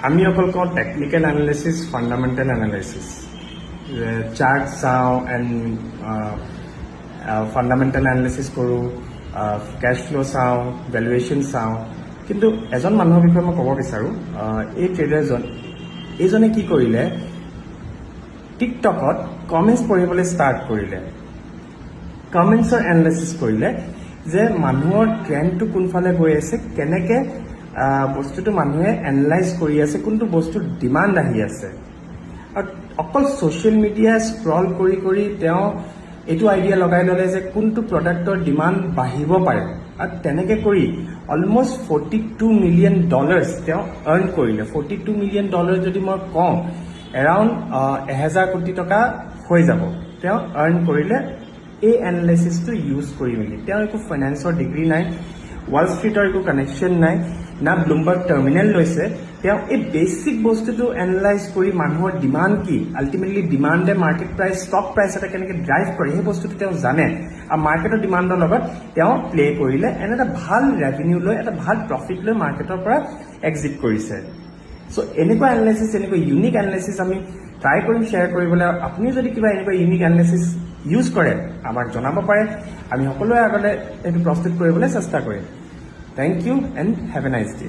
আমি অকল কওঁ technical analysis, fundamental analysis, chart চাওঁ এণ্ড ফাণ্ডামেণ্টেল এনালিচিছ কৰোঁ, কেছ ফ্ল' চাওঁ, ভেলুৱেশ্যন চাওঁ। কিন্তু এজন মানুহৰ বিষয়ে মই ক'ব বিচাৰোঁ, এই ট্ৰেডাৰজন, এইজনে কি কৰিলে, টিকটকত কমেণ্টছ পঢ়িবলৈ ষ্টাৰ্ট কৰিলে, কমেণ্টছৰ এনালিচিছ কৰিলে যে মানুহৰ ট্ৰেণ্ডটো কোনফালে গৈ আছে, কেনেকৈ বস্তুটো মানুহে এনালাইজ কৰি আছে, কোনটো বস্তুৰ ডিমাণ্ড আহি আছে। আৰু অকল ছ'চিয়েল মিডিয়া স্ক্ৰল কৰি কৰি তেওঁ এইটো আইডিয়া লগাই ল'লে যে কোনটো প্ৰডাক্টৰ ডিমাণ্ড বাঢ়িব পাৰে, আৰু তেনেকৈ কৰি অলমষ্ট $42 মিলিয়ন তেওঁ আৰ্ণ কৰিলে। $42 মিলিয়ন যদি মই কওঁ, এৰাউণ্ড 1000 কোটি টকা হৈ যাব। তেওঁ আৰ্ণ কৰিলে এই এনালাইচিছটো ইউজ কৰি মেলি। তেওঁ একো ফাইনেন্সৰ ডিগ্ৰী নাই, ৱাল ষ্ট্ৰীটৰ একো কানেকশ্যন নাই, না ব্লুমবাৰ্গ টাৰ্মিনেল লৈছে। তেওঁ এই বেচিক বস্তুটো এনালাইজ কৰি মানুহৰ ডিমাণ্ড কি, আল্টিমেটলি ডিমাণ্ডে মাৰ্কেট প্ৰাইচ, ষ্টক প্ৰাইচ এটা কেনেকৈ ড্ৰাইভ কৰে, সেই বস্তুটো তেওঁ জানে। আৰু মাৰ্কেটৰ ডিমাণ্ডৰ লগত তেওঁ প্লে কৰিলে, এনে এটা ভাল ৰেভিনিউ লৈ, এটা ভাল প্ৰফিট লৈ মাৰ্কেটৰ পৰা এক্সিট কৰিছে। চ' এনেকুৱা এনালাইচিছ, এনেকুৱা ইউনিক এনালাইচিছ আমি ট্ৰাই কৰিম শ্বেয়াৰ কৰিবলৈ। আপুনিও যদি কিবা এনেকুৱা ইউনিক এনালাইচিছ ইউজ কৰে, আমাক জনাব পাৰে। আমি সকলোৱে আগতে এইটো প্ৰস্তুত কৰিবলৈ চেষ্টা কৰিম। Thank you and have a nice day.